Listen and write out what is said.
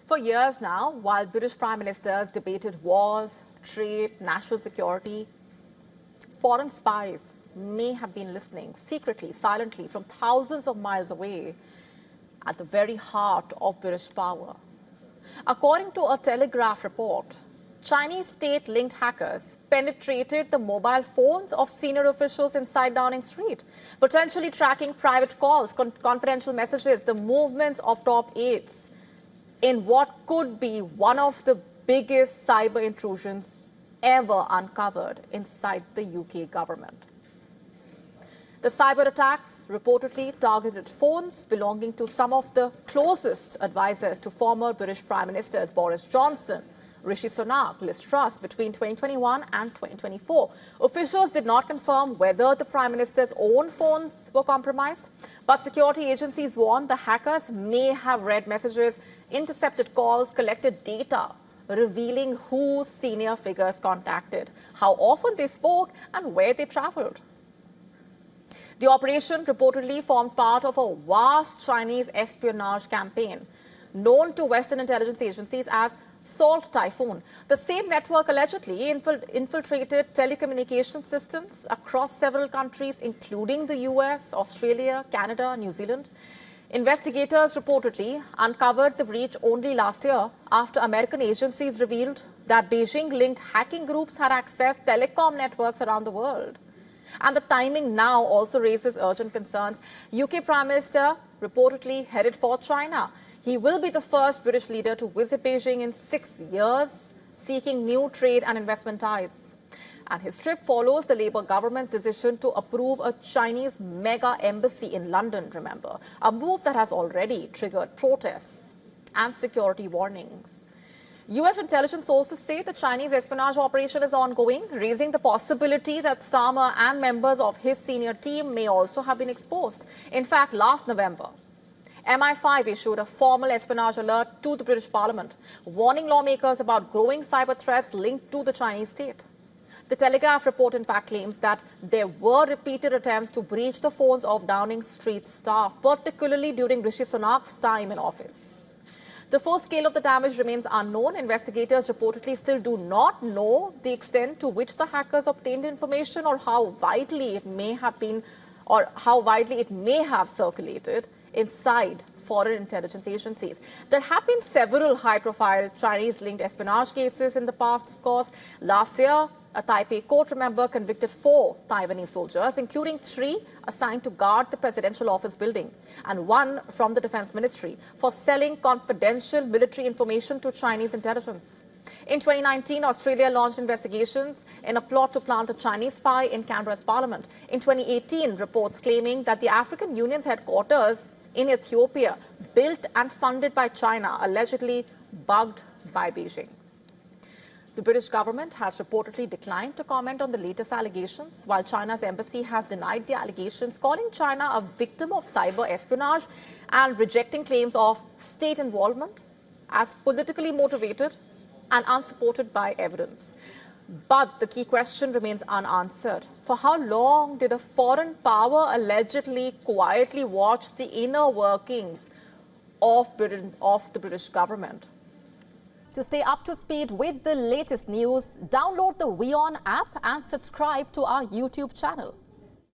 For years now, while British prime ministers debated wars, trade, national security, foreign spies may have been listening secretly, silently, from thousands of miles away at the very heart of British power. According to a Telegraph report, Chinese state-linked hackers penetrated the mobile phones of senior officials inside Downing Street, potentially tracking private calls, confidential messages, the movements of top aides in what could be one of the biggest cyber intrusions ever uncovered inside the UK government. The cyber attacks reportedly targeted phones belonging to some of the closest advisors to former British Prime Ministers Boris Johnson, Rishi Sunak, Liz Truss between 2021 and 2024. Officials did not confirm whether the Prime Minister's own phones were compromised, but security agencies warned the hackers may have read messages, intercepted calls, collected data, revealing who senior figures contacted, how often they spoke, and where they traveled. The operation reportedly formed part of a vast Chinese espionage campaign known to Western intelligence agencies as Salt Typhoon. The same network allegedly infiltrated telecommunication systems across several countries, including the US, Australia, Canada, New Zealand. Investigators reportedly uncovered the breach only last year after American agencies revealed that Beijing-linked hacking groups had accessed telecom networks around the world. And the timing now also raises urgent concerns. UK Prime Minister reportedly headed for China. He will be the first British leader to visit Beijing in 6 years, seeking new trade and investment ties. And his trip follows the Labour government's decision to approve a Chinese mega embassy in London, remember, a move that has already triggered protests and security warnings. US intelligence sources say the Chinese espionage operation is ongoing, raising the possibility that Starmer and members of his senior team may also have been exposed. In fact, last November, MI5 issued a formal espionage alert to the British Parliament, warning lawmakers about growing cyber threats linked to the Chinese state. The Telegraph report, in fact, claims that there were repeated attempts to breach the phones of Downing Street staff, particularly during Rishi Sunak's time in office. The full scale of the damage remains unknown. Investigators reportedly still do not know the extent to which the hackers obtained information or how widely it may have been or how widely it may have circulated inside foreign intelligence agencies. There have been several high-profile Chinese-linked espionage cases in the past, of course. Last year, a Taipei court, remember, convicted 4 Taiwanese soldiers, including 3 assigned to guard the presidential office building and 1 from the defense ministry, for selling confidential military information to Chinese intelligence. In 2019, Australia launched investigations in a plot to plant a Chinese spy in Canberra's parliament. In 2018, reports claiming that the African Union's headquarters in Ethiopia, built and funded by China, allegedly bugged by Beijing. The British government has reportedly declined to comment on the latest allegations, while China's embassy has denied the allegations, calling China a victim of cyber espionage and rejecting claims of state involvement as politically motivated and unsupported by evidence. But the key question remains unanswered. For how long did a foreign power allegedly quietly watch the inner workings of the British government? To stay up to speed with the latest news, download the WION app and subscribe to our YouTube channel.